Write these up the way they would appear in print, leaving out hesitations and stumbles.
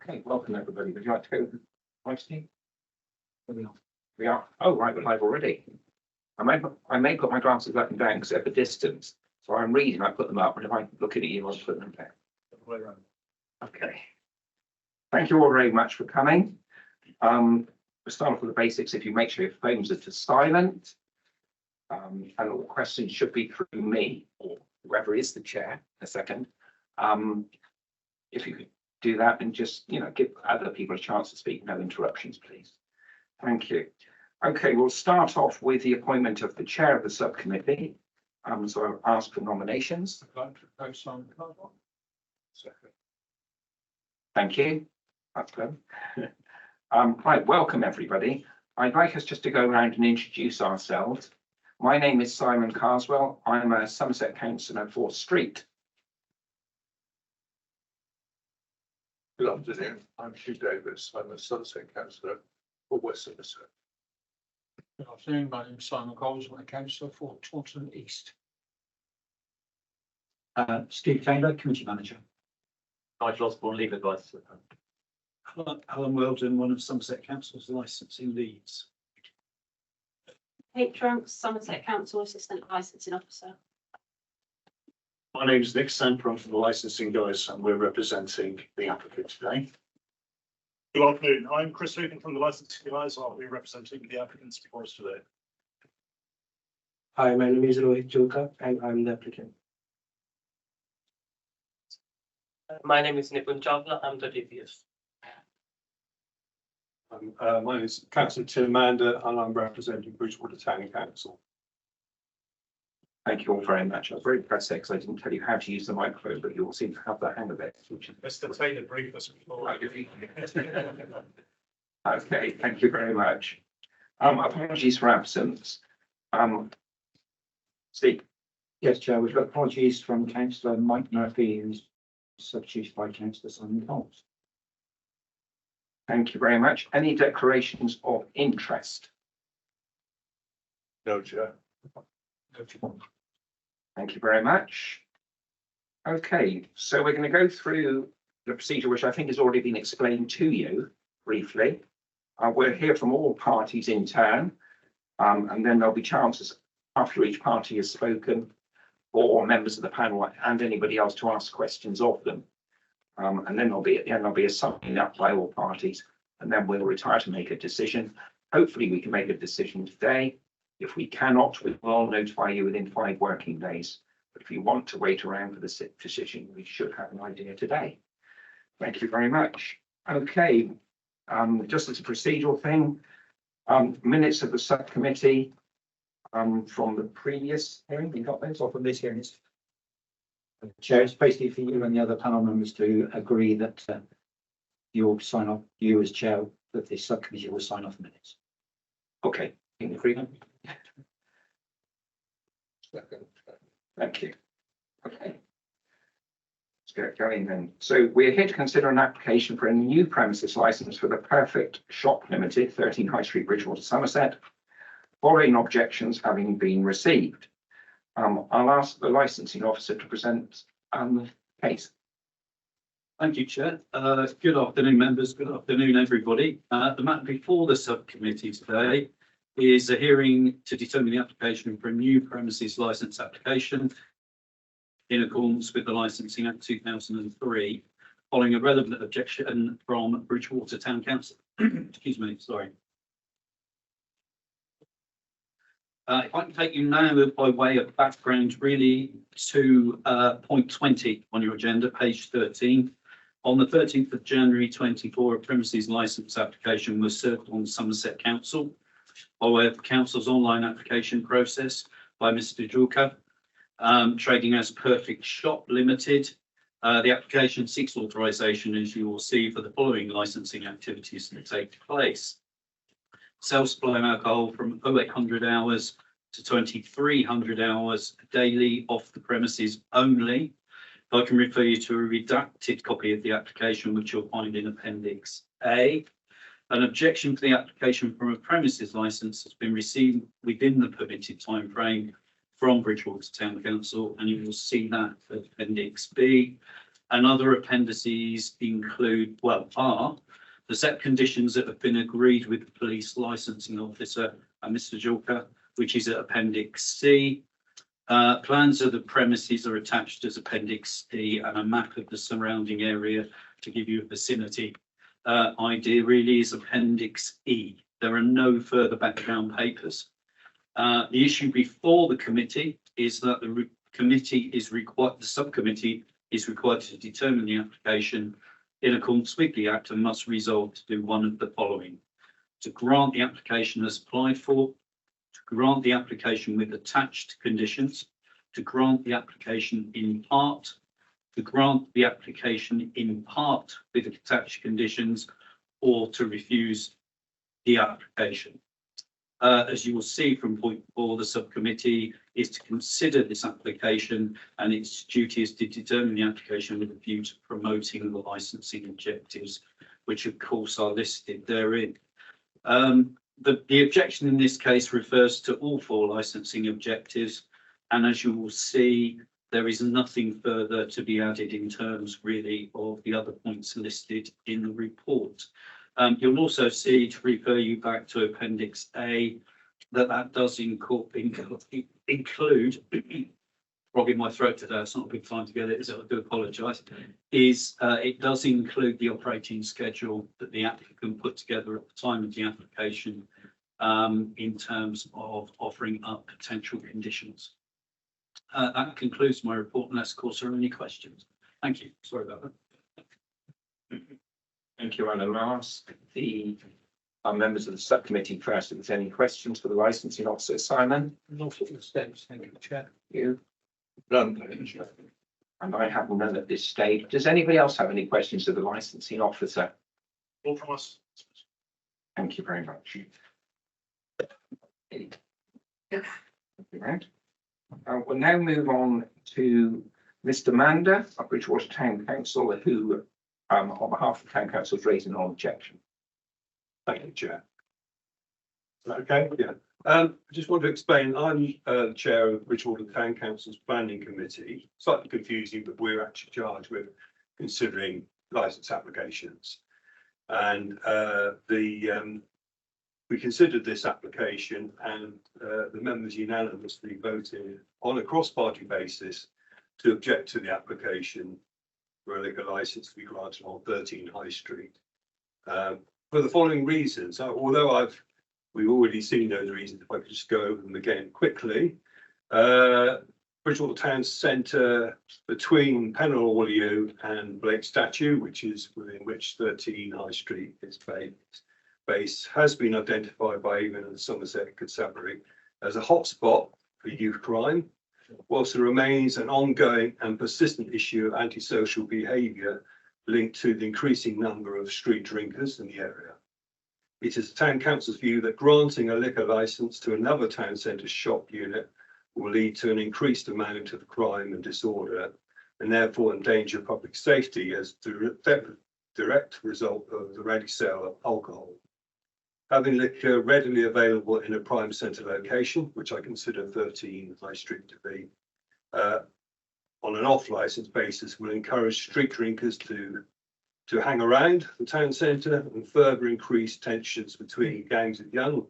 Okay, welcome everybody. Would you like to go live stream? We are. Oh, right, we're live already. I may put my glasses up and down because they're for distance. So I'm reading, I put them up, and if I look at you, I'll put them down. Okay. Thank you all very much for coming. We'll start off with the basics. If you make sure your phones are to silent, and all questions should be through me or whoever is the chair in a second. If you could do that and just, give other people a chance to speak, no interruptions, please. Thank you. Okay, we'll start off with the appointment of the chair of the subcommittee. So I'll ask for nominations. Thank you. That's good. Right, welcome everybody. I'd like us just to go around and introduce ourselves. My name is Simon Carswell. I'm a Somerset councillor at 4th Street. Good afternoon. I'm Hugh Davis. I'm a Somerset councillor for West Somerset. Good afternoon. My name is Simon Coles. I'm a councillor for Taunton East. Steve Taylor, committee manager. Nigel Osborne, legal advisor. Alan Weldon, one of Somerset Council's licensing leads. Kate Trunks, Somerset Council Assistant Licensing Officer. My name is Nick Sampron from the licensing guys, and we're representing the applicant today. Good afternoon. I'm Chris Regan from the licensing guys. I'll be representing the applicants before us today. Hi, my name is Rohit Julka and I'm the applicant. My name is Nipun Chawla. I'm the DPS. My name is Councillor Tim Mander and I'm representing Bridgewater Town Council. Thank you all very much. I was very impressed because I didn't tell you how to use the microphone, but you all seem to have the hang of it. Mr. Taylor briefed us before. Okay, thank you very much. Apologies for absence. Steve. Yes, Chair, we've got apologies from Councillor Mike Murphy, who's substituted by Councillor Simon Coles. Thank you very much. Any declarations of interest? No, Chair. Thank you very much. Okay, so we're going to go through the procedure, which I think has already been explained to you briefly. We'll hear from all parties in turn, and then there'll be chances after each party has spoken for members of the panel and anybody else to ask questions of them. And then at the end, there'll be a summing up by all parties, and then we'll retire to make a decision. Hopefully we can make a decision today. If we cannot, we will notify you within 5 working days. But if you want to wait around for the decision, we should have an idea today. Thank you very much. Okay, just as a procedural thing, minutes of the subcommittee from the previous hearing, you got those? Or from this hearing, Chair, it's basically for you and the other panel members to agree that you'll sign off, you as chair, that the subcommittee will sign off the minutes. Okay, in agreement. Thank you. Okay. Let's get going then. So we're here to consider an application for a new premises license for the Perfect Shop Limited, 13 High Street, Bridgewater, Somerset, following objections having been received. I'll ask the licensing officer to present the case. Thank you, Chair. Good afternoon, members. Good afternoon, everybody. The matter before the subcommittee today is a hearing to determine the application for a new premises licence application in accordance with the Licensing Act 2003, following a relevant objection from Bridgewater Town Council. Excuse me, sorry. If I can take you now by way of background really to point 20 on your agenda, page 13. On the 13th of January 24, a premises licence application was served on Somerset Council by way of the council's online application process by Mr. Julka, trading as Perfect Shop Limited. The application seeks authorisation, as you will see, for the following licensing activities to take place. Self-supply of alcohol from 0800 hours to 2300 hours daily off the premises only. I can refer you to a redacted copy of the application, which you'll find in Appendix A. An objection to the application from a premises licence has been received within the permitted time frame from Bridgewater Town Council, and you will see that at Appendix B. And other appendices include, are the set conditions that have been agreed with the police licensing officer and Mr. Jalka, which is at Appendix C. Plans of the premises are attached as Appendix E, and a map of the surrounding area to give you a vicinity idea really is Appendix E. There are no further background papers. The issue before the committee is that the subcommittee is required to determine the application in accordance with the Act and must resolve to do one of the following: to grant the application as applied for, to grant the application with attached conditions, to grant the application in part, to grant the application in part with attached conditions, or to refuse the application. As you will see from point 4, the subcommittee is to consider this application, and its duty is to determine the application with a view to promoting the licensing objectives, which of course are listed therein. The objection in this case refers to all 4 licensing objectives, and as you will see, there is nothing further to be added in terms really of the other points listed in the report. You'll also see, to refer you back to Appendix A, that does include, frog in my throat today, it's not a big time to get it, so I do apologise, it does include the operating schedule that the applicant put together at the time of the application in terms of offering up potential conditions. That concludes my report, unless of course there are any questions. Thank you. Sorry about that. Thank you, Alan. I'll ask our members of the subcommittee first if there's any questions for the licensing officer. Simon? Not at this stage, thank you, Chair. You? None. And I have none at this stage. Does anybody else have any questions of the licensing officer? All from us. Thank you very much. Right. We'll now move on to Mr. Mander of Bridgewater Town Council, who, on behalf of the Town Council, is raising an objection. Thank you, Chair. Okay, yeah. I just want to explain, I'm the chair of Bridgewater Town Council's Planning Committee. Slightly confusing, but we're actually charged with considering licence applications. And we considered this application, and the members unanimously voted on a cross-party basis to object to the application for a liquor licence to be granted on 13 High Street. For the following reasons, although we've already seen those reasons, if I could just go over them again quickly. Bridgewater Town Centre between Penall and Blake Statue, which is within which 13 High Street is based, has been identified by Avon and Somerset Constabulary as a hotspot for youth crime, whilst there remains an ongoing and persistent issue of antisocial behaviour linked to the increasing number of street drinkers in the area. It is the Town Council's view that granting a liquor licence to another town centre shop unit will lead to an increased amount of crime and disorder, and therefore endanger public safety as a direct result of the ready sale of alcohol. Having liquor readily available in a prime centre location, which I consider 13 High Street to be, on an off-licence basis, will encourage street drinkers to hang around the town centre and further increase tensions between gangs of young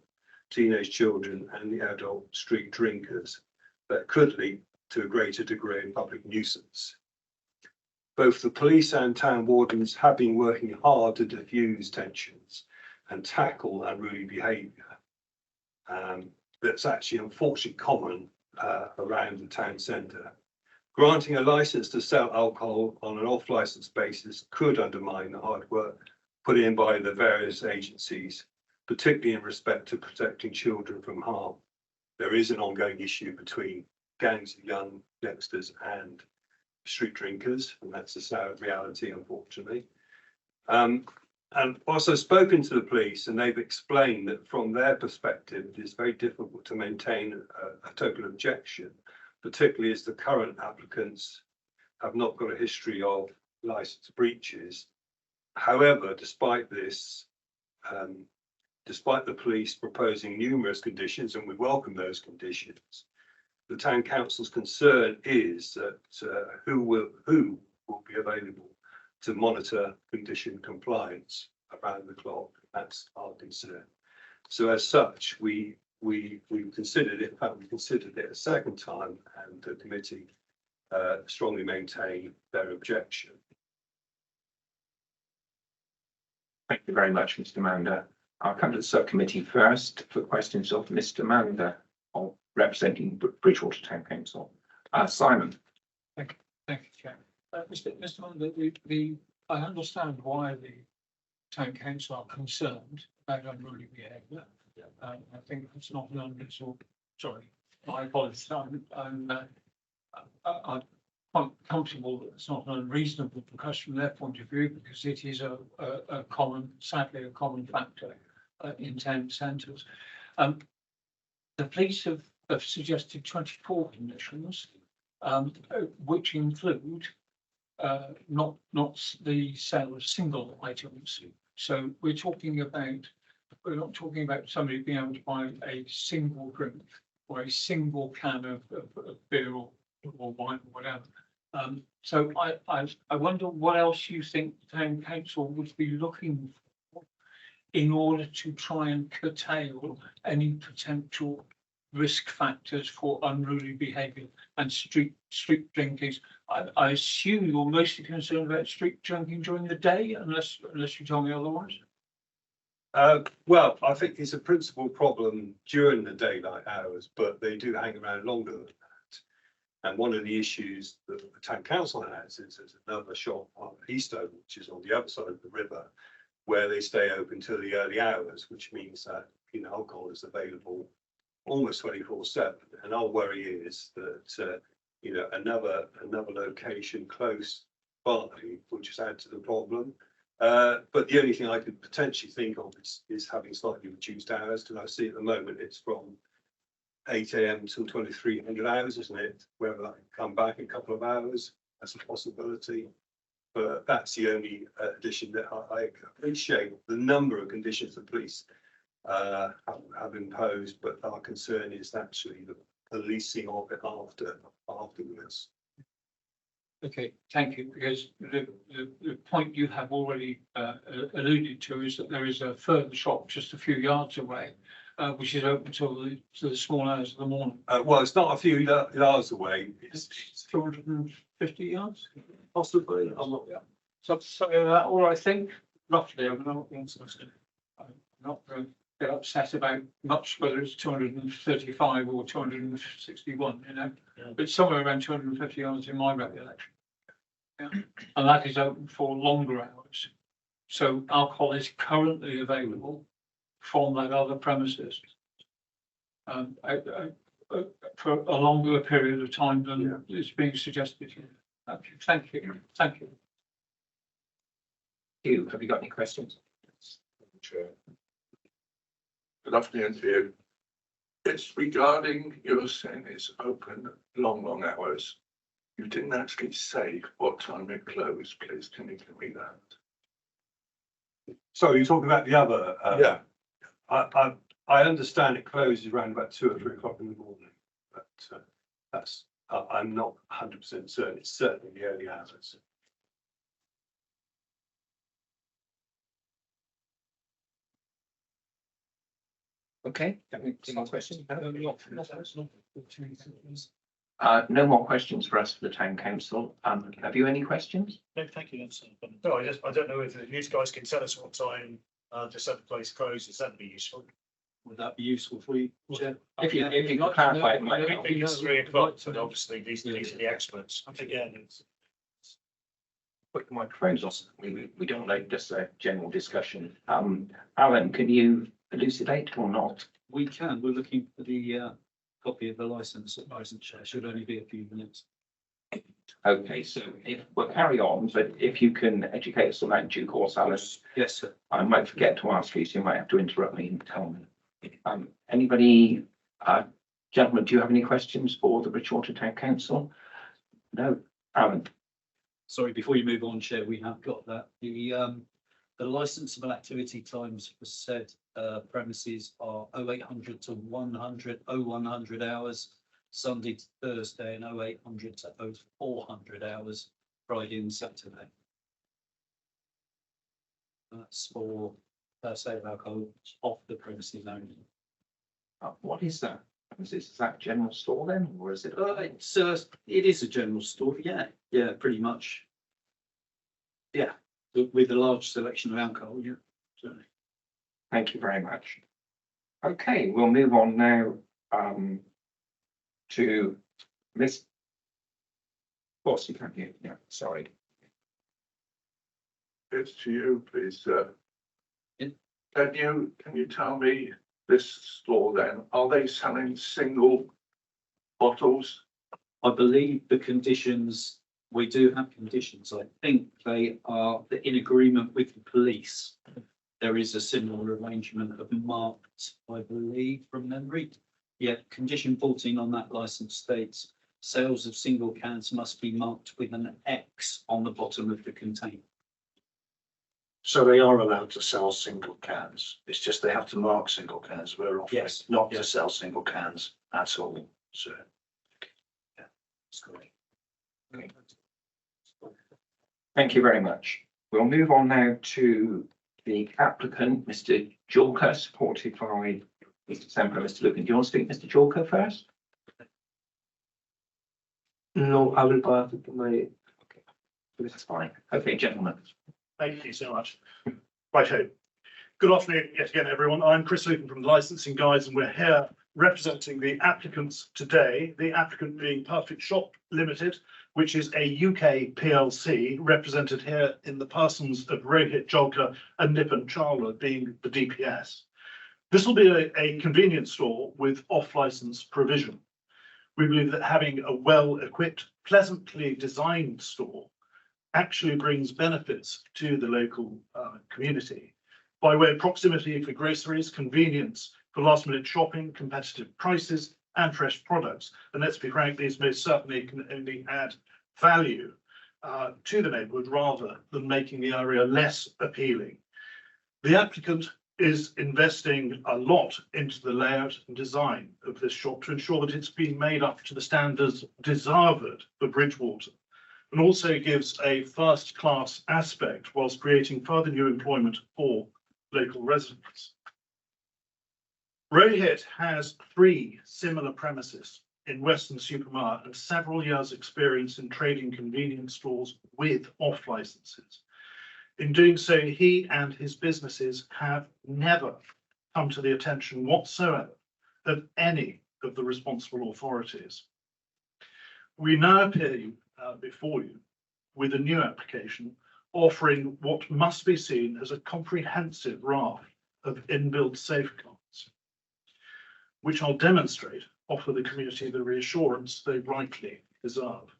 teenage children and the adult street drinkers that could lead to a greater degree of public nuisance. Both the police and town wardens have been working hard to diffuse tensions and tackle unruly behaviour that's actually unfortunately common around the town centre. Granting a licence to sell alcohol on an off-licence basis could undermine the hard work put in by the various agencies, particularly in respect to protecting children from harm. There is an ongoing issue between gangs of young youngsters and street drinkers, and that's a sad reality, unfortunately. And whilst I've spoken to the police, and they've explained that from their perspective, it is very difficult to maintain a total objection, particularly as the current applicants have not got a history of licence breaches. However, despite this, despite the police proposing numerous conditions, and we welcome those conditions, the Town Council's concern is that who will be available to monitor condition compliance around the clock. That's our concern. So as such, we considered it, in fact, we considered it a second time, and the committee strongly maintain their objection. Thank you very much, Mr. Mander. I'll come to the subcommittee first for questions of Mr. Mander, representing Bridgewater Town Council. Simon. Thank you, Chair. Mr. Munder, I understand why the town council are concerned about unruly behaviour. I think it's not an unreasonable, sorry, my apologies. I'm quite comfortable that it's not an unreasonable request from their point of view, because it is sadly a common factor in town centres. The police have suggested 24 conditions, which include not the sale of single items. So we're not talking about somebody being able to buy a single drink or a single can of beer or wine or whatever. So I wonder what else you think the town council would be looking for in order to try and curtail any potential risk factors for unruly behaviour and street drinking. I assume you're mostly concerned about street drinking during the day, unless you tell me otherwise. Well, I think it's a principal problem during the daylight hours, but they do hang around longer than that. And one of the issues that the town council has is there's another shop on Eastover, which is on the other side of the river, where they stay open till the early hours, which means that alcohol is available almost 24/7. And our worry is that another location close by will just add to the problem. But the only thing I could potentially think of is having slightly reduced hours. And I see at the moment it's from 8 AM till 2300 hours, isn't it? Whether that can come back in a couple of hours, that's a possibility. But that's the only addition that I appreciate the number of conditions the police have imposed, but our concern is actually the policing of it afterwards. Okay, thank you, because the point you have already alluded to is that there is a further shop just a few yards away, which is open till the small hours of the morning. Well, it's not a few yards away. It's 250 yards, possibly. I'm not. So or I think roughly. I'm not going to get upset about much whether it's 235 or 261. But somewhere around 250 yards in my recollection. Yeah. And that is open for longer hours. So alcohol is currently available from that other premises for a longer period of time than is being suggested here. Thank you. Thank you. Hugh, have you got any questions? Chair. Good afternoon to you. It's regarding, you're saying it's open long hours. You didn't actually say what time it closed, please. Can you give me that? So you're talking about the other? Yeah. I understand it closes around about 2 or 3 o'clock in the morning, but that's I'm not 100% certain. It's certainly the early hours. Okay, any more questions? No more questions for us for the town council. Have you any questions? No, thank you. No, I don't know if you guys can tell us what time just at the place closes. That'd be useful. Would that be useful for you, Chair? If you could clarify, it might I help. think it's 3 o'clock, and obviously these are the experts. Again, it's Put the microphones off. We don't like just a general discussion. Alan, can you elucidate or not? We can. We're looking for the copy of the license. Chair. Should only be a few minutes. Okay, so if we'll carry on, but if you can educate us on that in due course, Alan. Yes, sir. I might forget to ask you, so you might have to interrupt me and tell me. Anybody, gentlemen, do you have any questions for the Bridgewater Town Council? No, Alan. Sorry, before you move on, Chair, we have got that. The licensable activity times for said premises are 0800 to 100, 0100 hours, Sunday to Thursday, and 0800 to 0400 hours, Friday and Saturday. That's for sale of alcohol off the premises only. What is that? Is that general store then, or is it? It is a general store, yeah, pretty much. Yeah, with a large selection of alcohol, yeah. Certainly. Thank you very much. Okay, we'll move on now to Miss. Of course you can hear, yeah, sorry. It's to you, please, sir. Yeah. Can you tell me this store then, are they selling single bottles? I believe the conditions, we do have conditions. I think they are in agreement with the police. There is a similar arrangement of marked, I believe, from memory. Yeah, condition 14 on that license states sales of single cans must be marked with an X on the bottom of the container. So they are allowed to sell single cans. It's just they have to mark single cans. We're offering Yes. not to sell single cans at all, so. Yeah, that's correct. Thank you very much. We'll move on now to the applicant, Mr. Julka, supported by Mr. Semper, Mr. Lucan. Do you want to speak, Mr. Julka, first? No, I will pass it to my. That's fine. Okay, gentlemen. Thank you so much. Righto. Good afternoon yet again, everyone. I'm Chris Lucan from the Licensing Guides, and we're here representing the applicants today. The applicant being Perfect Shop Limited, which is a UK PLC represented here in the persons of Rohit Jolka and Nipun Chawla being the DPS. This will be a convenience store with off-license provision. We believe that having a well-equipped, pleasantly designed store actually brings benefits to the local community by way of proximity for groceries, convenience for last-minute shopping, competitive prices, and fresh products. And let's be frank, these most certainly can only add value to the neighbourhood rather than making the area less appealing. The applicant is investing a lot into the layout and design of this shop to ensure that it's being made up to the standards deserved for Bridgwater, and also gives a first-class aspect whilst creating further new employment for local residents. Rohit has 3 similar premises in Weston-super-Mare and several years' experience in trading convenience stores with off-licenses. In doing so, he and his businesses have never come to the attention whatsoever of any of the responsible authorities. We now appear before you with a new application offering what must be seen as a comprehensive raft of inbuilt safeguards, which I'll demonstrate offer the community the reassurance they rightly deserve.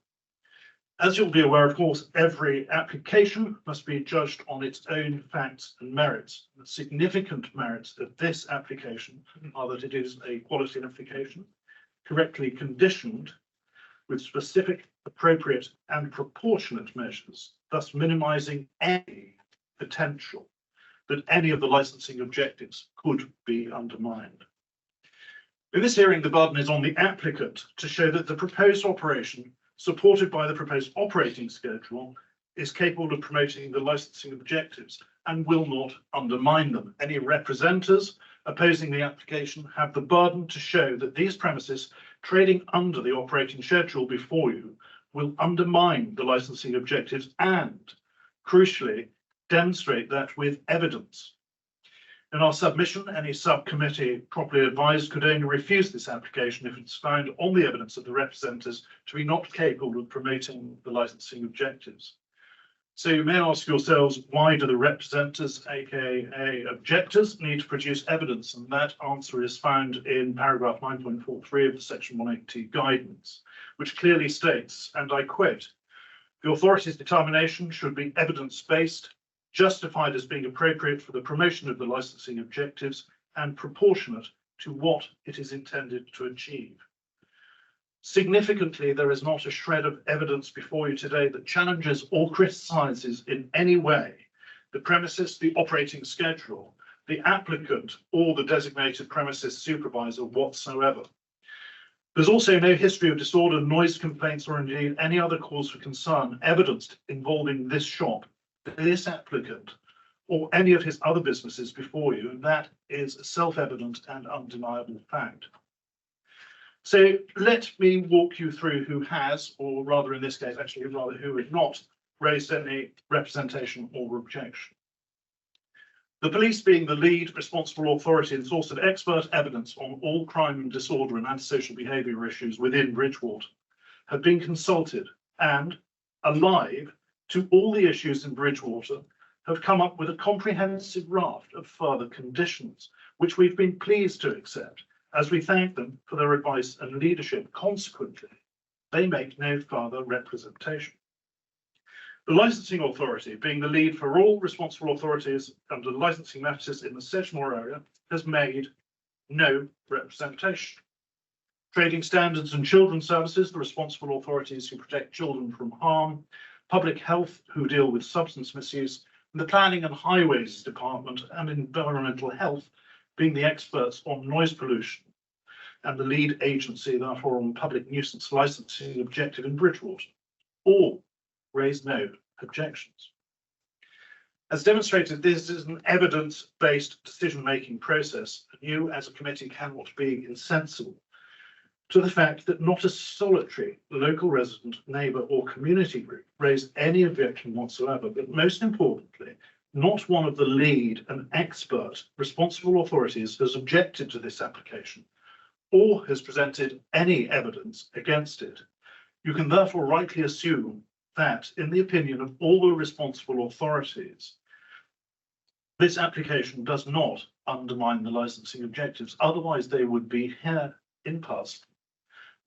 As you'll be aware, of course, every application must be judged on its own facts and merits. The significant merits of this application are that it is a quality application, correctly conditioned with specific, appropriate and proportionate measures, thus minimising any potential that any of the licensing objectives could be undermined. In this hearing, the burden is on the applicant to show that the proposed operation, supported by the proposed operating schedule, is capable of promoting the licensing objectives and will not undermine them. Any representatives opposing the application have the burden to show that these premises trading under the operating schedule before you will undermine the licensing objectives and, crucially, demonstrate that with evidence. In our submission, any subcommittee properly advised could only refuse this application if it's found on the evidence of the representatives to be not capable of promoting the licensing objectives. So you may ask yourselves, why do the representatives, aka objectors, need to produce evidence? And that answer is found in paragraph 9.43 of the section 180 guidance, which clearly states, and I quote, "The authority's determination should be evidence-based, justified as being appropriate for the promotion of the licensing objectives and proportionate to what it is intended to achieve." Significantly, there is not a shred of evidence before you today that challenges or criticises in any way the premises, the operating schedule, the applicant, or the designated premises supervisor whatsoever. There's also no history of disorder, noise complaints, or indeed any other cause for concern evidenced involving this shop, this applicant, or any of his other businesses before you, and that is a self-evident and undeniable fact. So let me walk you through who has, or rather in this case, actually rather who has not raised any representation or objection. The police, being the lead responsible authority and source of expert evidence on all crime and disorder and antisocial behaviour issues within Bridgwater, have been consulted and, alive to all the issues in Bridgwater, have come up with a comprehensive raft of further conditions, which we've been pleased to accept, as we thank them for their advice and leadership. Consequently, they make no further representation. The licensing authority, being the lead for all responsible authorities under licensing matters in the Sedgemoor area, has made no representation. Trading Standards and Children's Services, the responsible authorities who protect children from harm, Public Health, who deal with substance misuse, and the Planning and Highways Department and Environmental Health, being the experts on noise pollution and the lead agency, therefore, on public nuisance licensing objective in Bridgwater, all raise no objections. As demonstrated, this is an evidence-based decision-making process, and you as a committee cannot be insensible to the fact that not a solitary local resident, neighbour or community group raised any objection whatsoever, but most importantly, not one of the lead and expert responsible authorities has objected to this application or has presented any evidence against it. You can therefore rightly assume that, in the opinion of all the responsible authorities, this application does not undermine the licensing objectives. Otherwise, they would be here in person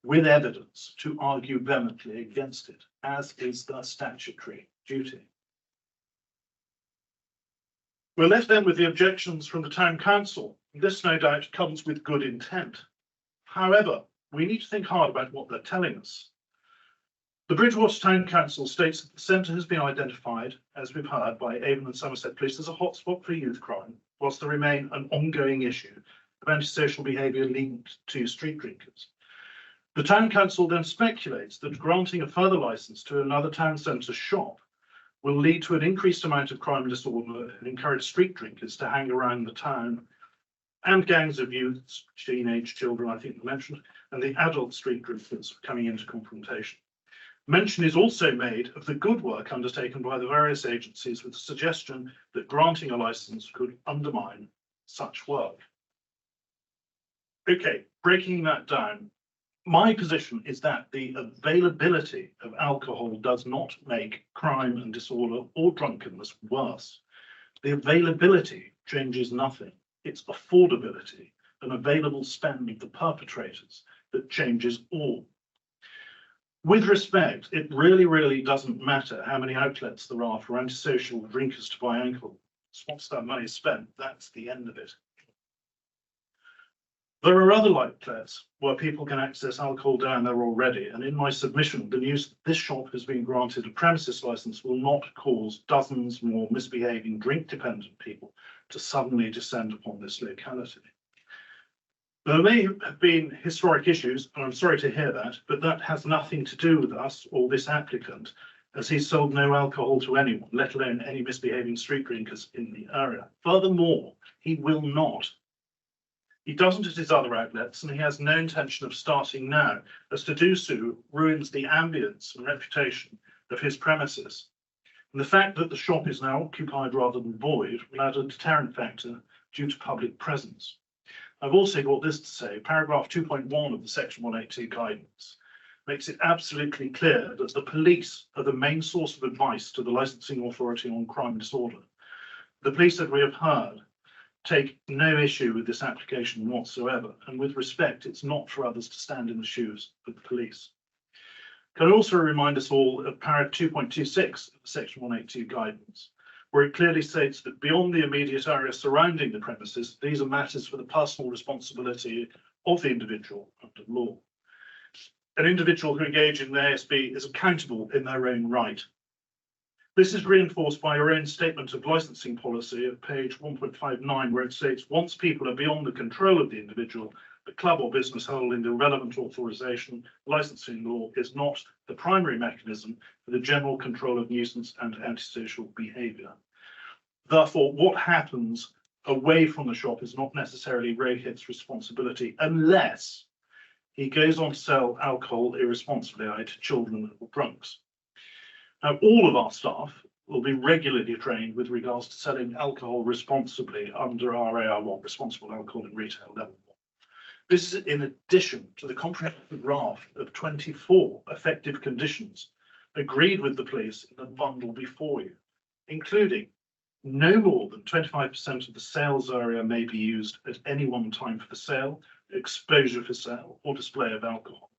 with evidence to argue vehemently against it, as is their statutory duty. We're left then with the objections from the Town Council. This, no doubt, comes with good intent. However, we need to think hard about what they're telling us. The Bridgwater Town Council states that the centre has been identified, as we've heard, by Avon and Somerset Police as a hotspot for youth crime, whilst there remain an ongoing issue of antisocial behaviour linked to street drinkers. The Town Council then speculates that granting a further licence to another town centre shop will lead to an increased amount of crime and disorder and encourage street drinkers to hang around the town, and gangs of youths, teenage children, I think you mentioned, and the adult street drinkers coming into confrontation. Mention is also made of the good work undertaken by the various agencies, with the suggestion that granting a licence could undermine such work. Okay, breaking that down, my position is that the availability of alcohol does not make crime and disorder or drunkenness worse. The availability changes nothing. It's affordability and available spend of the perpetrators that changes all. With respect, it really doesn't matter how many outlets there are for antisocial drinkers to buy alcohol. Once that money is spent, that's the end of it. There are other outlets where people can access alcohol down there already, and in my submission, the news that this shop has been granted a premises licence will not cause dozens more misbehaving drink-dependent people to suddenly descend upon this locality. There may have been historic issues, and I'm sorry to hear that, but that has nothing to do with us or this applicant, as he sold no alcohol to anyone, let alone any misbehaving street drinkers in the area. Furthermore, he will not. He doesn't at his other outlets, and he has no intention of starting now, as to do so ruins the ambience and reputation of his premises. And the fact that the shop is now occupied rather than void will add a deterrent factor due to public presence. I've also got this to say, paragraph 2.1 of the section 182 guidance makes it absolutely clear that the police are the main source of advice to the licensing authority on crime and disorder. The police, as we have heard, take no issue with this application whatsoever, and with respect, it's not for others to stand in the shoes of the police. Can I also remind us all of paragraph 2.26 of the section 182 guidance, where it clearly states that beyond the immediate area surrounding the premises, these are matters for the personal responsibility of the individual under law. An individual who engages in the ASB is accountable in their own right. This is reinforced by your own statement of licensing policy at page 1.59, where it states, once people are beyond the control of the individual, the club or business holding the relevant authorization, licensing law is not the primary mechanism for the general control of nuisance and antisocial behaviour. Therefore, what happens away from the shop is not necessarily Rohit's responsibility unless he goes on to sell alcohol irresponsibly, to children or drunks. Now, all of our staff will be regularly trained with regards to selling alcohol responsibly under RAR1, Responsible Alcohol in Retail Level 1. This is in addition to the comprehensive raft of 24 effective conditions agreed with the police in the bundle before you, including no more than 25% of the sales area may be used at any one time for sale, exposure for sale, or display of alcohol.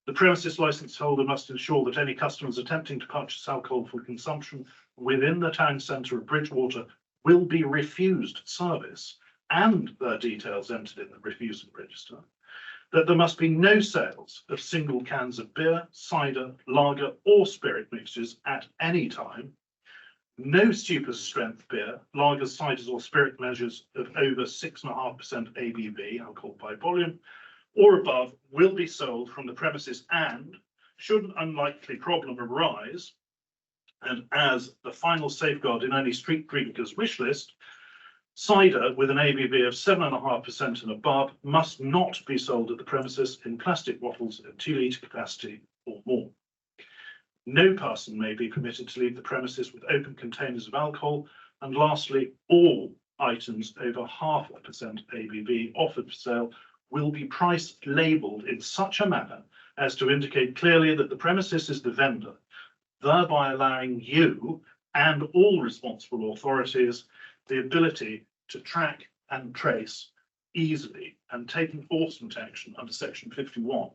The premises licence holder must ensure that any customers attempting to purchase alcohol for consumption within the town centre of Bridgwater will be refused service and their details entered in the refusal register, that there must be no sales of single cans of beer, cider, lager or spirit mixtures at any time, no super strength beer, lagers, ciders or spirit measures of over 6.5% ABV, alcohol by volume, or above will be sold from the premises, and should an unlikely problem arise, and as the final safeguard in any street drinkers wish list, cider with an ABV of 7.5% and above must not be sold at the premises in plastic bottles of 2 litre capacity or more. No person may be permitted to leave the premises with open containers of alcohol, and lastly, all items over 0.5% ABV offered for sale will be price labelled in such a manner as to indicate clearly that the premises is the vendor, thereby allowing you and all responsible authorities the ability to track and trace easily and take enforcement action under Section 51.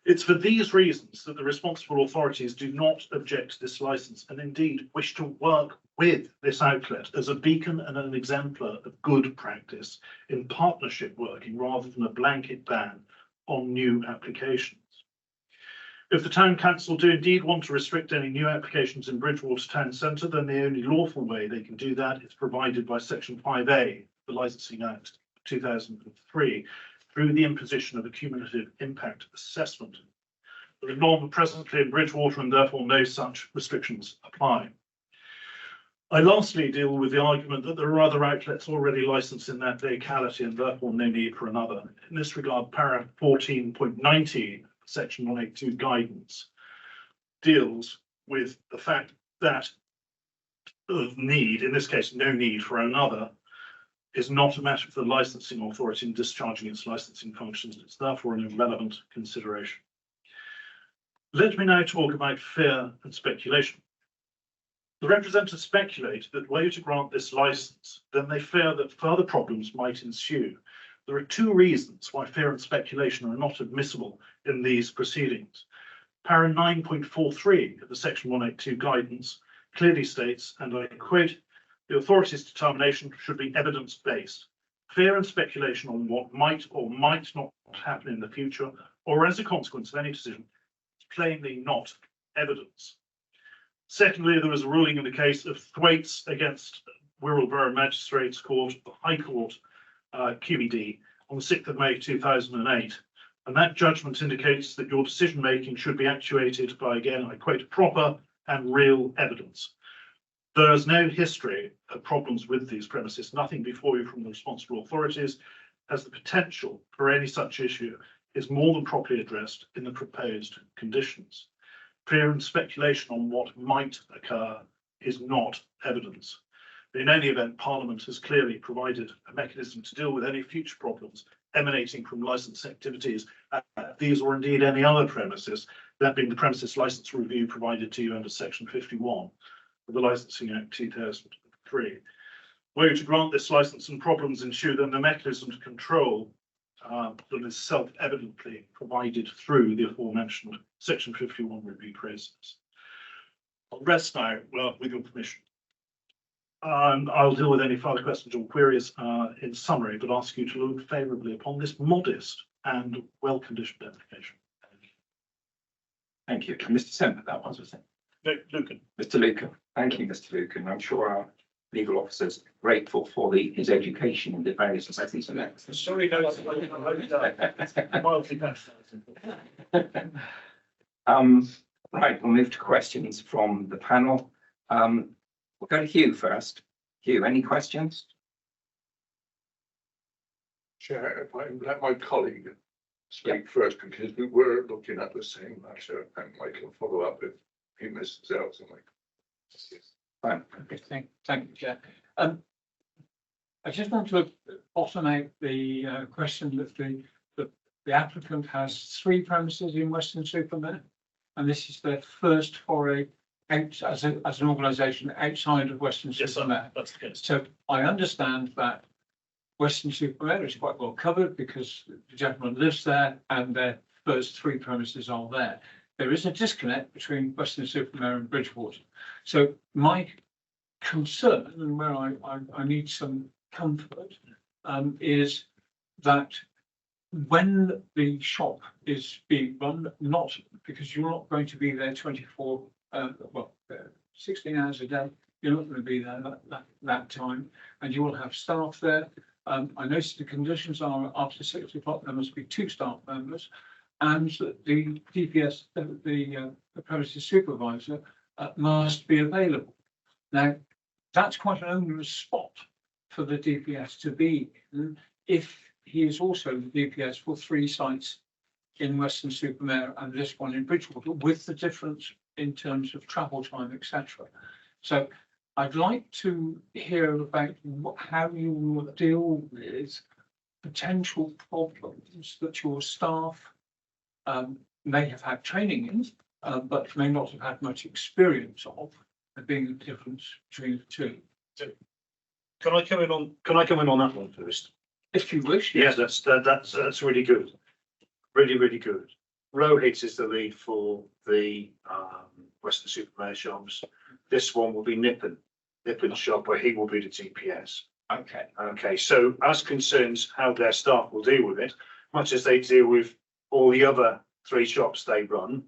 It's for these reasons that the responsible authorities do not object to this licence and indeed wish to work with this outlet as a beacon and an exemplar of good practice in partnership working rather than a blanket ban on new applications. If the Town Council do indeed want to restrict any new applications in Bridgwater Town Centre, then the only lawful way they can do that is provided by Section 5A of the Licensing Act 2003 through the imposition of a cumulative impact assessment. There are none presently in Bridgwater and therefore no such restrictions apply. I lastly deal with the argument that there are other outlets already licensed in that locality and therefore no need for another. In this regard, paragraph 14.19, section 182 guidance deals with the fact that of need, in this case, no need for another, is not a matter for the licensing authority in discharging its licensing functions. It's therefore an irrelevant consideration. Let me now talk about fear and speculation. The representatives speculate that were you to grant this license, then they fear that further problems might ensue. There are two reasons why fear and speculation are not admissible in these proceedings. Para 9.43 of the Section 182 guidance clearly states, and I quote, the authority's determination should be evidence-based. Fear and speculation on what might or might not happen in the future, or as a consequence of any decision, is plainly not evidence. Secondly, there was a ruling in the case of Thwaites against Wirral Borough Magistrates Court, the High Court, QED, on the 6th of May 2008. And that judgment indicates that your decision-making should be actuated by, again, I quote, proper and real evidence. There is no history of problems with these premises, nothing before you from the responsible authorities, as the potential for any such issue is more than properly addressed in the proposed conditions. Fear and speculation on what might occur is not evidence. In any event, Parliament has clearly provided a mechanism to deal with any future problems emanating from licence activities at these or indeed any other premises, that being the premises licence review provided to you under Section 51 of the Licensing Act 2003. Were you to grant this licence and problems ensue, then the mechanism to control them is self-evidently provided through the aforementioned Section 51 review process. I'll rest now with your permission. I'll deal with any further questions or queries in summary, but ask you to look favourably upon this modest and well-conditioned application. Thank you. And Mr. Semper, that was it. No, Lucan. Mr. Lucan. Thank you, Mr. Lucan. I'm sure our legal officers grateful for his education in the various assessments and that. Sorry, no. Mildly fascinating. Right, we'll move to questions from the panel. We'll go to Hugh first. Hugh, any questions? Chair, if I let my colleague speak first, because we were looking at the same matter, and I can follow up if he misses out something. Fine. Okay, thank you, Chair. I just want to bottom out the question that the applicant has 3 premises in Weston-super-Mare, and this is their first foray out as an organisation outside of Weston-super-Mare. That's the case. So I understand that Weston-super-Mare is quite well covered because the gentleman lives there and their first 3 premises are there. There is a disconnect between Weston-super-Mare and Bridgewater. So my concern, and where I need some comfort, is that when the shop is being run, not because you're not going to be there 16 hours a day, you're not going to be there that time, and you will have staff there. I noticed the conditions are after 6 o'clock, there must be 2 staff members, and the DPS, the premises supervisor, must be available. Now, that's quite an onerous spot for the DPS to be in if he is also the DPS for 3 sites in Weston-super-Mare and this one in Bridgewater, with the difference in terms of travel time, etc. So I'd like to hear about how you will deal with potential problems that your staff may have had training in, but may not have had much experience of, being the difference between the 2. Can I come in on that one first? If you wish. Yes, that's really good. Really good. Rohit is the lead for the Weston-super-Mare shops. This one will be Nippon's shop, where he will be the DPS. Okay. Okay, so as concerns how their staff will deal with it, much as they deal with all the other 3 shops they run,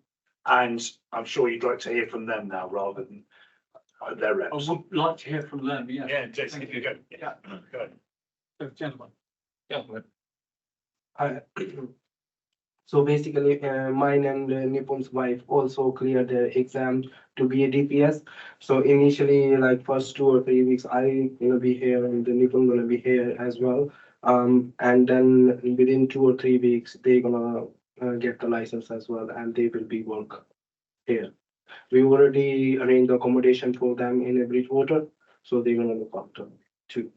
and I'm sure you'd like to hear from them now rather than their reps. I would like to hear from them, yes. Yeah, just Thank if you go. Yeah. Go ahead. So, gentlemen. So basically, mine and Nippon's wife also cleared the exam to be a DPS. So initially, like first 2 or 3 weeks, I gonna be here and the Nippon gonna be here as well. And then within 2 or 3 weeks, they're gonna get the license as well, and they will be work here. We already arranged accommodation for them in a Bridgewater, so they're gonna look after too.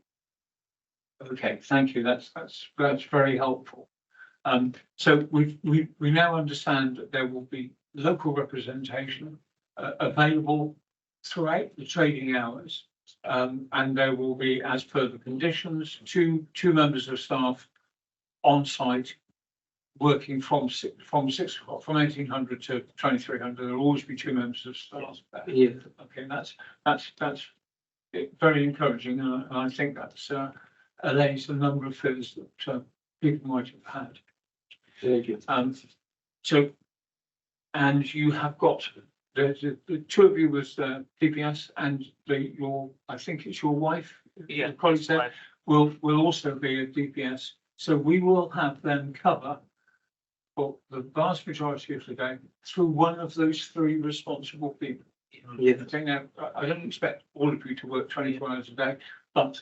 Okay, thank you. That's very helpful. So we now understand that there will be local representation available throughout the trading hours. And there will be, as per the conditions, two members of staff on site working from 6 o'clock, from 1800 to 2300. There will always be 2 members of staff there. Yeah. Okay, that's very encouraging, and I think that's allays a number of fears that people might have had. Thank you. So, and you have got the 2 of you was DPS, and I think it's your wife. Yeah, your colleagues there will also be a DPS. So we will have them cover for the vast majority of the day through one of those 3 responsible people. Yes. I think now, I don't expect all of you to work 24 hours a day, but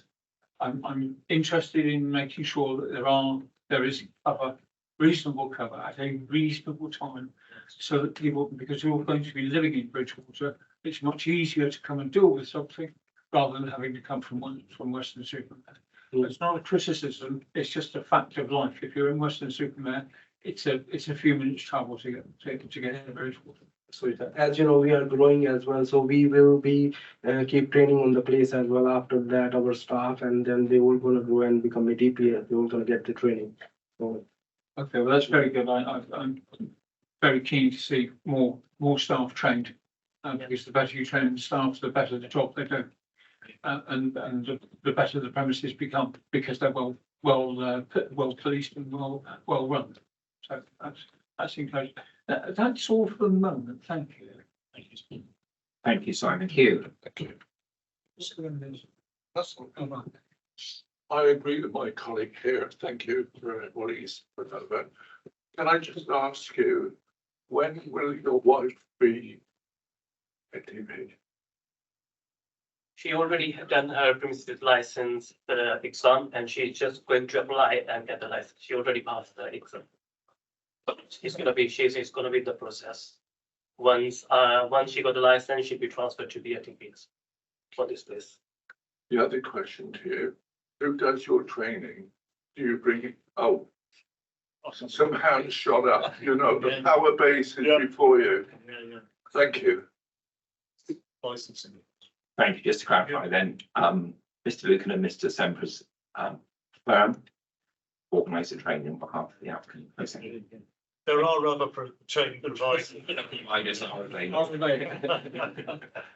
I'm interested in making sure that there is cover, reasonable cover at a reasonable time, so that people, because you're going to be living in Bridgewater, it's much easier to come and deal with something rather than having to come from Weston-super-Mare. It's not a criticism, it's just a fact of life. If you're in Weston-super-Mare, it's a few minutes travel to get in Bridgewater. So as you know, we are growing as well, so we will be keep training on the place as well. After that, our staff, and then they all gonna go and become a DPS. They all gonna get the training. So Okay, well, that's very good. I'm very keen to see more staff trained, because the better you train the staff, the better the job they do, and the better the premises become, because they're well policed and well run. So that's encouraging. That's all for the moment. Thank you. Thank you, Simon. Hugh. That's, I agree with my colleague here. Thank you for what he's put over. Can I just ask you, when will your wife be a DP? She already have done her premises license exam, and she's just going to apply and get the license. She already passed the exam. She's gonna be in the process. Once she got the license, she'll be transferred to BRTPs for this place. The other question to you, who does your training? Do you bring, oh, some hands shot up, you know, the power base is before you. Thank you. Licensing. Thank you. Just to clarify then, Mr. Lucan and Mr. Semper's firm organise the training on behalf of the applicant. There are other training providers.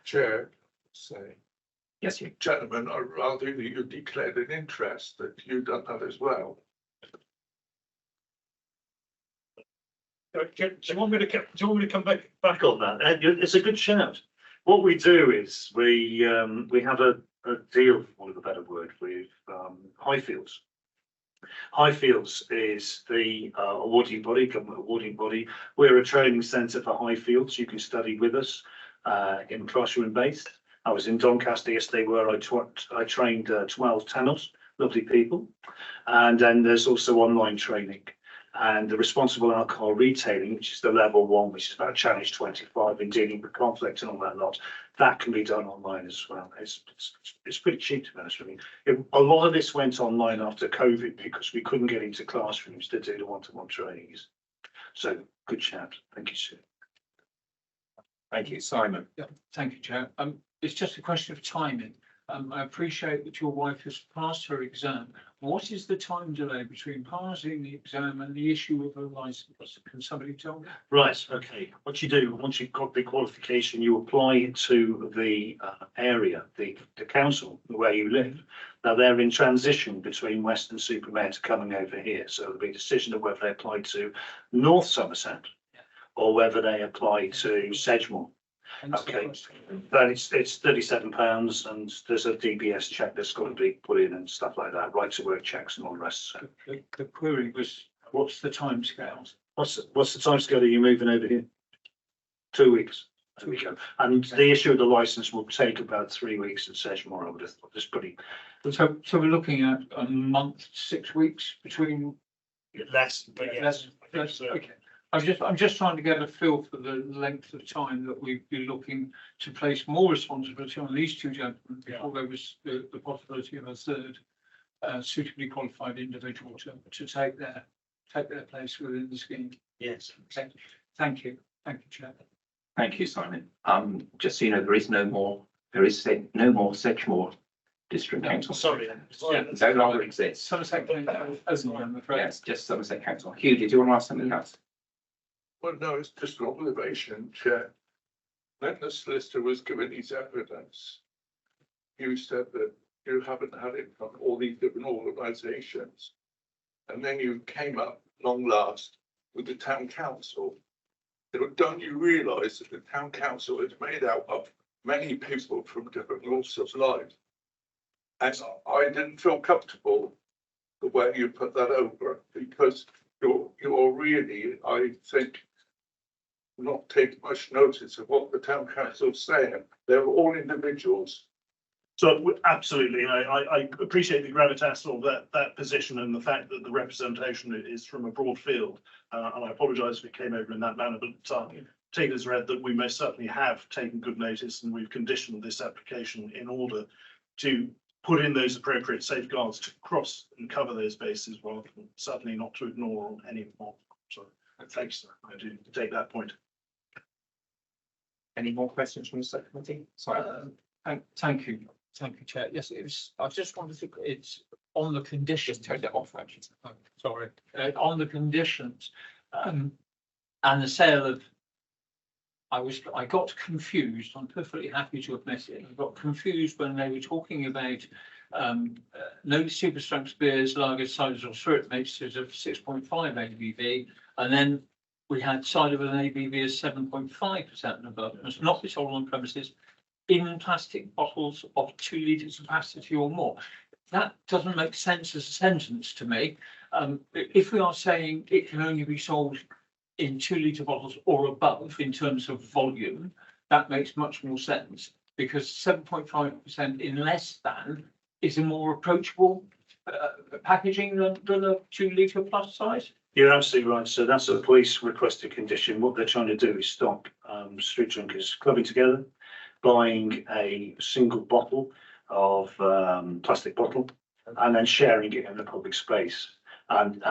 Chair, say, Yes, you. gentlemen, I'd rather that you declared an interest that you've done that as well. Do you want me to come back on that? It's a good shout. What we do is we have a deal, for want of a better word, with Highfields. Highfields is the awarding body, government awarding body. We're a training centre for Highfields. You can study with us in classroom based. I was in Doncaster yesterday where I trained 12 Tamils, lovely people. And then there's also online training. And the responsible alcohol retailing, which is the level 1, which is about challenge 25 in dealing with conflict and all that lot, that can be done online as well. It's pretty cheap, to be honest with you. A lot of this went online after COVID because we couldn't get into classrooms to do the one-to-one trainings. So good shout. Thank you, sir. Thank you, Simon. Yeah, thank you, Chair. It's just a question of timing. I appreciate that your wife has passed her exam. What is the time delay between passing the exam and the issue of a license? Can somebody tell me? Right, okay. What you do, once you've got the qualification, you apply to the area, the council where you live. Now they're in transition between Weston-super-Mare to coming over here. So there'll be a decision of whether they apply to North Somerset or whether they apply to Sedgemoor. Okay, then it's £37 and there's a DBS check that's got to be put in and stuff like that, right to work checks and all the rest. So The query was, what's the timescales? what's the timescale? Are you moving over here? 2 weeks. There we go. And the issue of the license will take about 3 weeks at Sedgemoor. I would have thought. It's pretty So we're looking at a month, 6 weeks between. less, but yes. Okay. I'm just trying to get a feel for the length of time that we'd be looking to place more responsibility on these two gentlemen before there was the possibility of a third suitably qualified individual to take their place within the scheme. Yes. Thank you, Chair. Thank you, Simon. Just so you know, there is no more Sedgemoor District Council. Sorry. No longer exists. Somerset Council, I'm afraid. Yes, just Somerset Council. Hugh, did you want to ask something else? Well, no, it's just an observation, Chair. When the solicitor was given his evidence, you said that you haven't had it from all these different organisations. And then you came up long last with the town council. Don't you realise that the town council is made out of many people from different walks of life? And I didn't feel comfortable the way you put that over because you're really, I think, not taking much notice of what the town council is saying. They're all individuals. So absolutely, I appreciate the gravitas of that position and the fact that the representation is from a broad field. And I apologise if it came over in that manner, but take as read that we most certainly have taken good notice and we've conditioned this application in order to put in those appropriate safeguards to cross and cover those bases, while certainly not to ignore any of them. So thanks, sir. I do take that point. Any more questions from the subcommittee? Sorry. Thank you, Chair. Yes, I just wanted to, it's on the conditions. Just turned it off, actually. Oh, sorry, on the conditions, and the sale of, I got confused. I'm perfectly happy to admit it. I got confused when they were talking about no super strength beers, lagers, ciders or spirit mixtures of 6.5 ABV, and then we had cider with an ABV of 7.5% and above. Must not be sold on premises in plastic bottles of 2 litres capacity or more. That doesn't make sense as a sentence to me. If we are saying it can only be sold in 2 litre bottles or above in terms of volume, that makes much more sense, because 7.5% in less than is a more approachable packaging than a 2 litre plus size. You're absolutely right. So that's a police requested condition. What they're trying to do is stop street drinkers clubbing together, buying a single bottle of plastic bottle, and then sharing it in the public space. And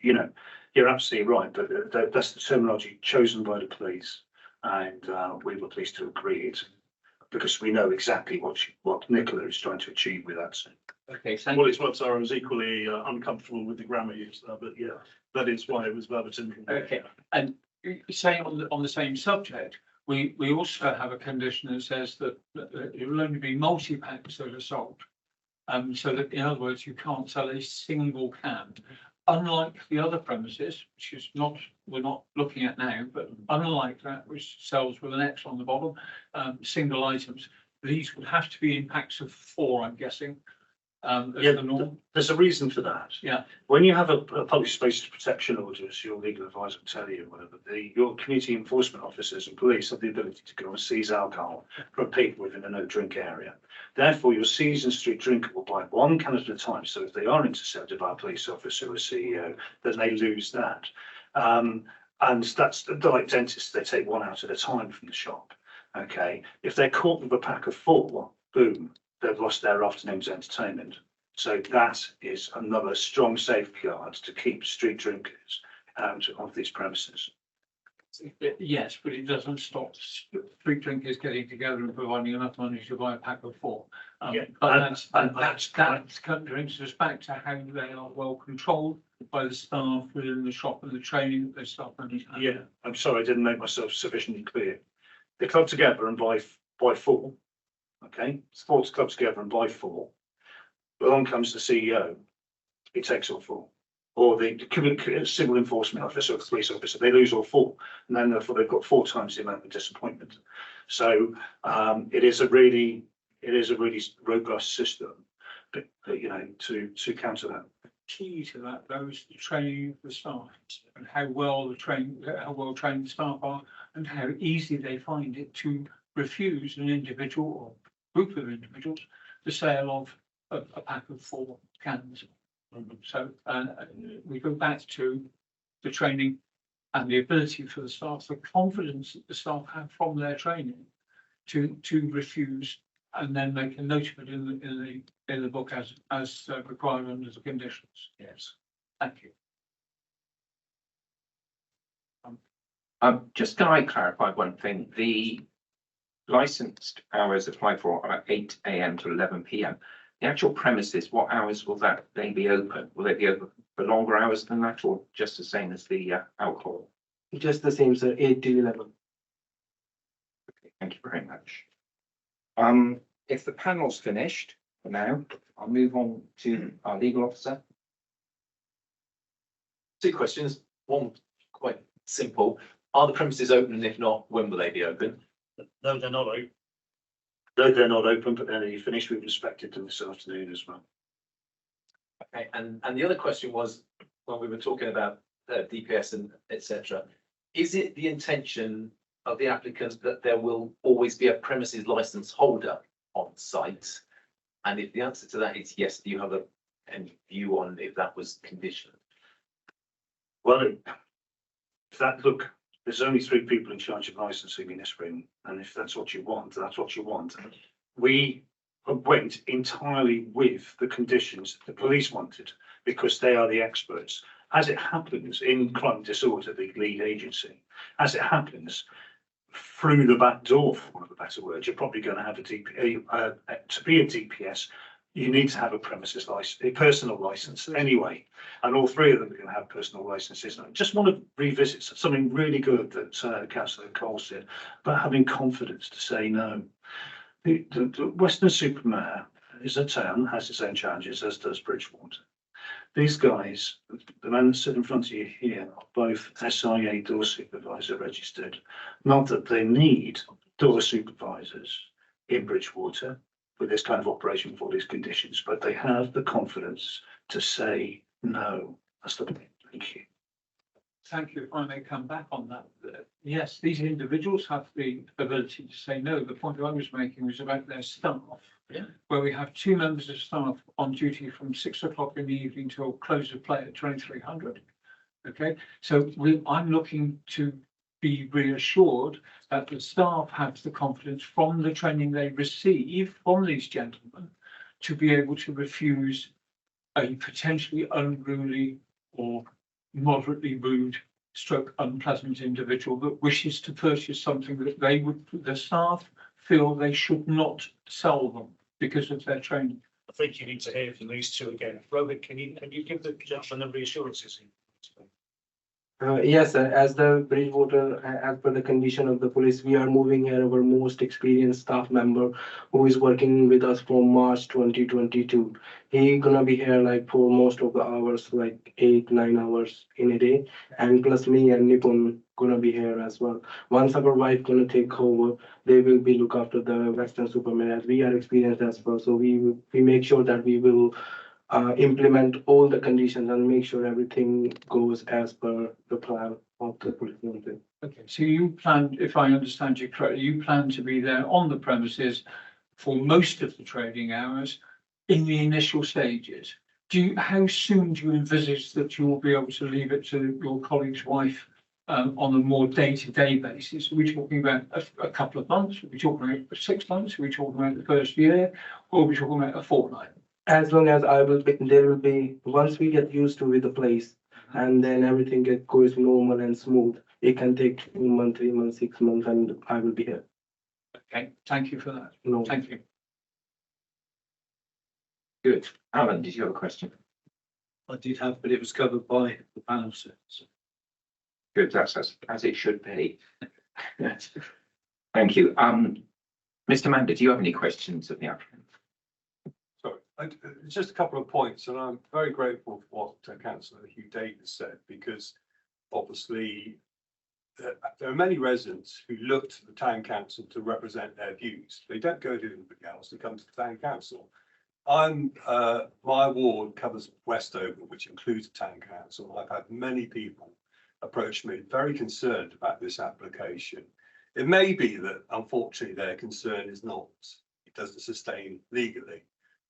you know, you're absolutely right. But that's the terminology chosen by the police, and we were pleased to agree it, because we know exactly what Nicola is trying to achieve with that. Okay, thank Well, you. it's what I was equally uncomfortable with the grammar use there, but yeah, that is why it was verbatim. Okay, and saying on the same subject, we also have a condition that says that it will only be multi-packs that are sold. So that, in other words, you can't sell a single can. Unlike the other premises, which is not, we're not looking at now, but unlike that, which sells with an X on the bottom, single items, these would have to be in packs of 4, I'm guessing. As Yeah, the norm. there's a reason for that. Yeah. When you have a public spaces protection order, as your legal advisor will tell you, whatever, your community enforcement officers and police have the ability to go and seize alcohol from people within a no drink area. Therefore, your seasoned street drinker will buy 1 can at a time. So if they are intercepted by a police officer or a CEO, then they lose that. And that's like dentists, they take 1 out at a time from the shop. Okay. If they're caught with a pack of 4, boom, they've lost their afternoon's entertainment. So that is another strong safeguard to keep street drinkers out of these premises. Yes, but it doesn't stop street drinkers getting together and providing enough money to buy a pack of 4. Yeah, But and that brings us back to how they are well controlled by the staff within the shop and the training that they staff members have. Yeah, I'm sorry, I didn't make myself sufficiently clear. They club together and buy 4. Okay, sports club together and buy 4. But along comes the CEO, he takes all 4. Or the civil enforcement officer or the police officer, they lose all 4. And then therefore they've got 4 times the amount of disappointment. So it is a really robust system, but you know, to counter that. Key to that, though, is the training of the staff and how well trained the staff are, and how easy they find it to refuse an individual or group of individuals the sale of a pack of 4 cans. So we go back to the training and the ability for the staff, the confidence that the staff have from their training to refuse, and then make a note of it in the book as required under the conditions. Yes. Thank you. Just can I clarify one thing? The licensed hours applied for are 8 AM to 11 PM. The actual premises, what hours will they be open? Will they be open for longer hours than that, or just the same as the alcohol? Just the same, sir, 8 to 11. Okay, thank you very much. If the panel's finished for now, I'll move on to our legal officer. 2 questions. One quite simple. Are the premises open, and if not, when will they be open? No, they're not open. No, they're not open, but then you finished. We've inspected them this afternoon as well. Okay, and the other question was, when we were talking about DPS and etc., is it the intention of the applicant that there will always be a premises license holder on site? And if the answer to that is yes, do you have any view on if that was conditioned? Well, look, there's only 3 people in charge of licensing in this room, and if that's what you want, that's what you want. We went entirely with the conditions the police wanted, because they are the experts. As it happens, in crime disorder, the lead agency, as it happens, through the back door, for want of a better word, you're probably going to have to be a DPS. You need to have a premises license, a personal license anyway, and all 3 of them are going to have personal licenses. I just want to revisit something really good that Councillor Cole said about having confidence to say no. The Weston-super-Mare is a town, has its own challenges, as does Bridgewater. These guys, the men that sit in front of you here, are both SIA door supervisor registered. Not that they need to the supervisors in Bridgewater with this kind of operation for these conditions, but they have the confidence to say no. That's the point. Thank you. Thank you. If I may come back on that. Yes, these individuals have the ability to say no. The point I was making was about their staff. Yeah. Where we have 2 members of staff on duty from 6 o'clock in the evening till close of play at 2300. Okay, so I'm looking to be reassured that the staff have the confidence from the training they receive from these gentlemen to be able to refuse a potentially unruly or moderately rude stroke unpleasant individual that wishes to purchase something that the staff feel they should not sell them because of their training. I think you need to hear from these two again. Rohit, can you give the gentleman the reassurances? Yes, sir. As the Bridgewater, as per the condition of the police, we are moving here our most experienced staff member who is working with us from March 2022. He gonna be here like for most of the hours, like 8-9 hours in a day, and plus me and Nipun gonna be here as well. Once our wife gonna take over, they will be look after the Western Superman as we are experienced as well. So we make sure that we will implement all the conditions and make sure everything goes as per the plan of the police. Okay, so you plan, if I understand you correctly, you plan to be there on the premises for most of the trading hours in the initial stages. How soon do you envisage that you will be able to leave it to your colleague's wife on a more day-to-day basis? Are we talking about a couple of months? Are we talking about 6 months? Are we talking about the first year? Or are we talking about a fortnight? As long as there will be, once we get used to with the place and then everything goes normal and smooth, it can take 2 months, 3 months, 6 months, and I will be here. Okay, thank you for that. No. Thank you. Good. Alan, did you have a question? I did have, but it was covered by the panel, sir. So, Good, that's as it should be. Thank you. Mr. Mander, do you have any questions of the applicant? Sorry, just a couple of points, and I'm very grateful for what Councillor Hugh Davis said, because obviously there are many residents who look to the town council to represent their views. They don't go to anybody else, they come to the town council. My ward covers Westover, which includes the town council. I've had many people approach me very concerned about this application. It may be that unfortunately their concern is not, it doesn't sustain legally,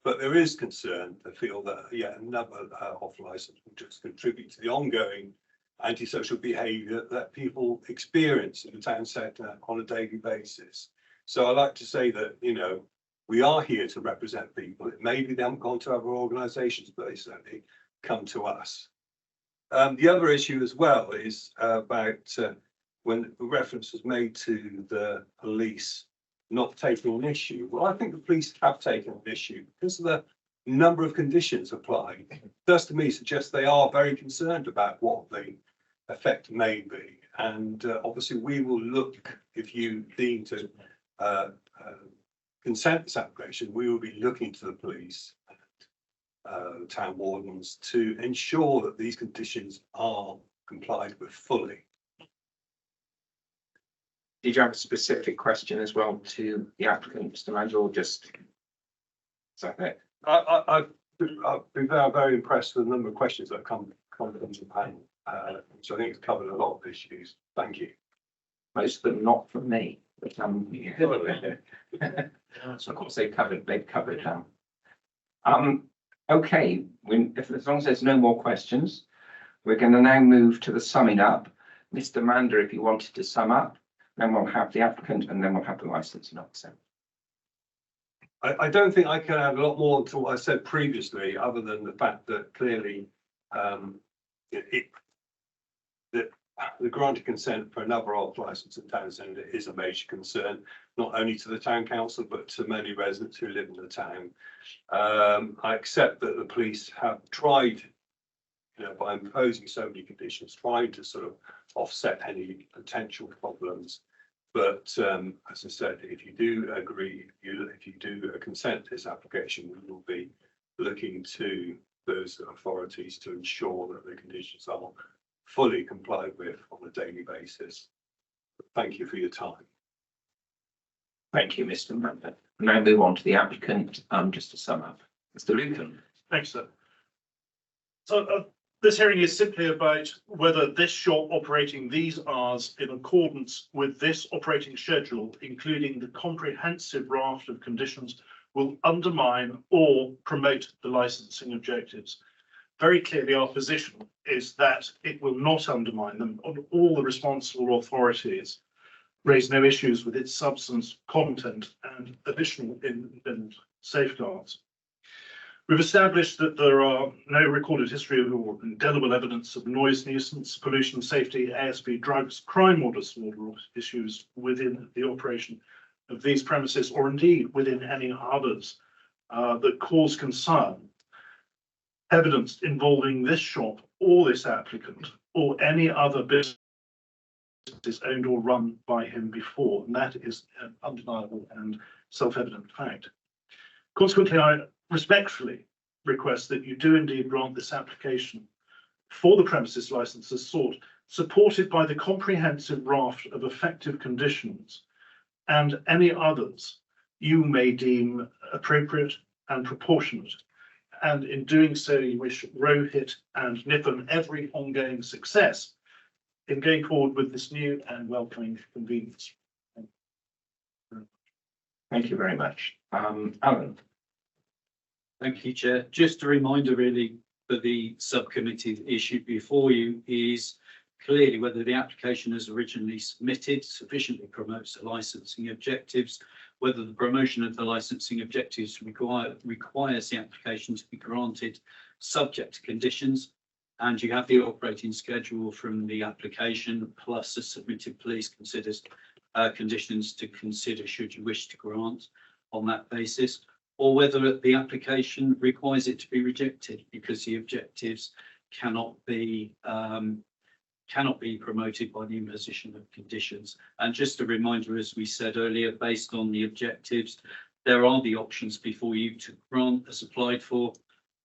but there is concern to feel that yet another off license will just contribute to the ongoing antisocial behaviour that people experience in the town centre on a daily basis. So I like to say that, you know, we are here to represent people. It may be they haven't gone to other organisations, but they certainly come to us. The other issue as well is about when the reference was made to the police not taking an issue. Well, I think the police have taken an issue because of the number of conditions applied. It does to me suggest they are very concerned about what the effect may be. And obviously we will look, if you deem to consent this application, we will be looking to the police and town wardens to ensure that these conditions are complied with fully. Did you have a specific question as well to the applicant, Mr. Mander, or just? Is that it? I've been very impressed with the number of questions that have come from the panel, which I think has covered a lot of issues. Thank you. Most of them not from me, but so of course they've covered. Okay, as long as there's no more questions, we're going to now move to the summing up. Mr. Mander, if you wanted to sum up, then we'll have the applicant and then we'll have the licensing officer. I don't think I can add a lot more to what I said previously, other than the fact that clearly the granted consent for another off licence in town centre is a major concern, not only to the town council, but to many residents who live in the town. I accept that the police have tried, you know, by imposing so many conditions, trying to sort of offset any potential problems. But as I said, if you do agree, if you do consent to this application, we will be looking to those authorities to ensure that the conditions are fully complied with on a daily basis. Thank you for your time. Thank you, Mr. Member. Now move on to the applicant, just to sum up. Mr. Lucan. Thanks, sir. So this hearing is simply about whether this shop operating these hours in accordance with this operating schedule, including the comprehensive raft of conditions, will undermine or promote the licensing objectives. Very clearly, our position is that it will not undermine them. All the responsible authorities raise no issues with its substance, content, and additional independent safeguards. We've established that there are no recorded history or indelible evidence of noise nuisance, pollution, safety, ASB, drugs, crime or disorder issues within the operation of these premises, or indeed within any others that cause concern, evidence involving this shop or this applicant or any other business owned or run by him before, and that is an undeniable and self-evident fact. Consequently, I respectfully request that you do indeed grant this application for the premises licence as sought, supported by the comprehensive raft of effective conditions and any others you may deem appropriate and proportionate. And in doing so, you wish Rohit and Nippon every ongoing success in going forward with this new and welcoming convenience. Thank you very much. Alan. Thank you, Chair. Just a reminder really for the subcommittee issue before you is clearly whether the application as originally submitted sufficiently promotes the licensing objectives, whether the promotion of the licensing objectives requires the application to be granted subject to conditions, and you have the operating schedule from the application plus the submitted police considers conditions to consider should you wish to grant on that basis, or whether the application requires it to be rejected because the objectives cannot be promoted by the imposition of conditions. And just a reminder, as we said earlier, based on the objectives, there are the options before you to grant as applied for,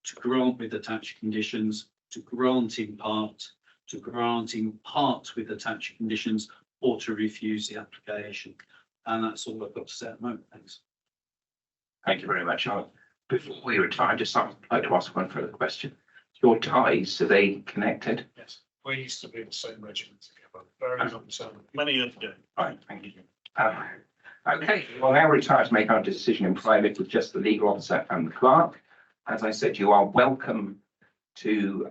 to grant with attached conditions, to grant in part with attached conditions, or to refuse the application. And that's all I've got to say at the moment. Thanks. Thank you very much. Before we retire, I'd like to ask one further question. Your ties, are they connected? Yes, we used to be in the same regiment together, very long time, many years ago. Right, thank you. Okay, we'll now retire to make our decision in private with just the legal officer and the clerk. As I said, you are welcome to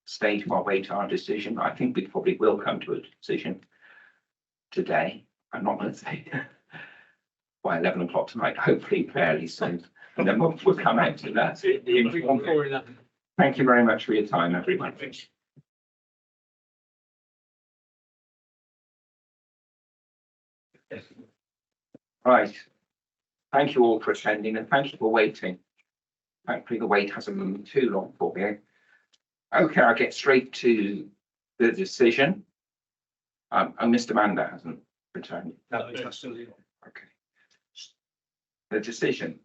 stay to our wait our decision. I think we probably will come to a decision today. I'm not going to say by 11 o'clock tonight, hopefully fairly soon, and then we'll come out to that. Thank you very much for your time, everyone. Right. Thank you all for attending and thank you for waiting. Thankfully, the wait hasn't been too long for you. Okay, I'll get straight to the decision. And Mr. Manda hasn't returned. No, it's still here. Okay. The decision.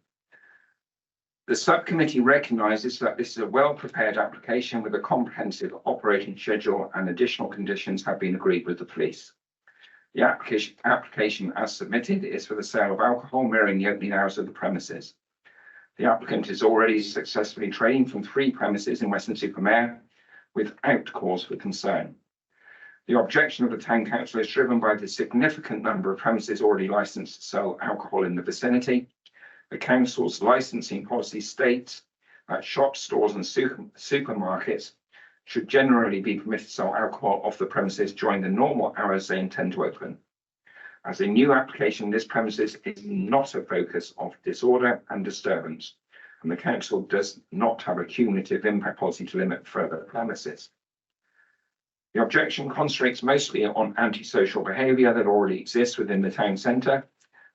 The subcommittee recognises that this is a well-prepared application with a comprehensive operating schedule and additional conditions have been agreed with the police. The application as submitted is for the sale of alcohol mirroring the opening hours of the premises. The applicant is already successfully trading from 3 premises in Weston-super-Mare without cause for concern. The objection of the Town Council is driven by the significant number of premises already licensed to sell alcohol in the vicinity. The Council's licensing policy states that shops, stores and supermarkets should generally be permitted to sell alcohol off the premises during the normal hours they intend to open. As a new application, this premises is not a focus of disorder and disturbance, and the Council does not have a cumulative impact policy to limit further premises. The objection concentrates mostly on antisocial behaviour that already exists within the town centre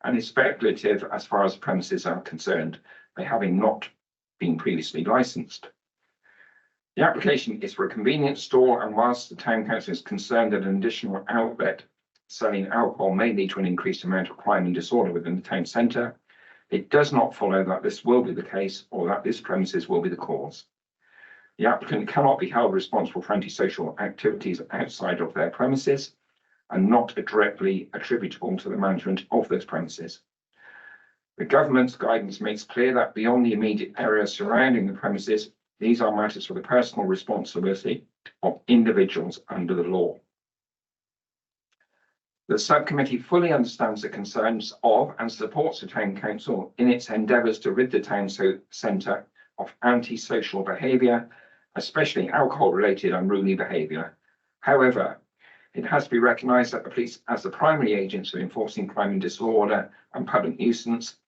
and is speculative as far as premises are concerned, they having not been previously licensed. The application is for a convenience store, and whilst the Town Council is concerned that an additional outlet selling alcohol may lead to an increased amount of crime and disorder within the town centre, it does not follow that this will be the case or that this premises will be the cause. The applicant cannot be held responsible for antisocial activities outside of their premises, and not directly attributable to the management of those premises. The government's guidance makes clear that beyond the immediate area surrounding the premises, these are matters for the personal responsibility of individuals under the law. The subcommittee fully understands the concerns of and supports the Town Council in its endeavours to rid the town centre of antisocial behaviour, especially alcohol-related unruly behaviour. However, it has to be recognised that the police, as the primary agents of enforcing crime and disorder and public nuisance,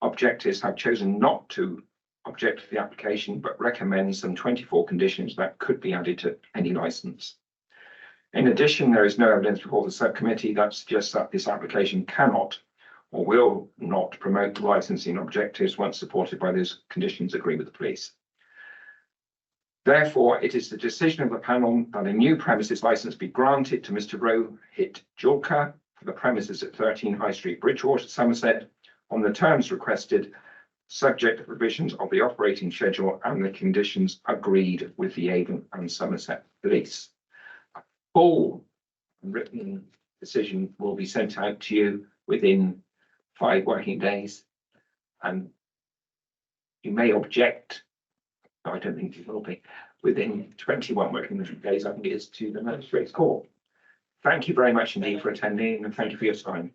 objectives have chosen not to object to the application, but recommend some 24 conditions that could be added to any licence. In addition, there is no evidence before the subcommittee that suggests that this application cannot or will not promote the licensing objectives once supported by those conditions agreed with the police. Therefore, it is the decision of the panel that a new premises licence be granted to Mr. Rohit Julka for the premises at 13 High Street, Bridgewater, Somerset, on the terms requested, subject to provisions of the operating schedule and the conditions agreed with the Avon and Somerset Police. A full written decision will be sent out to you within 5 working days, and you may object. I don't think it will be within 21 working days. I think it is to the magistrate's court. Thank you very much indeed for attending, and thank you for your time.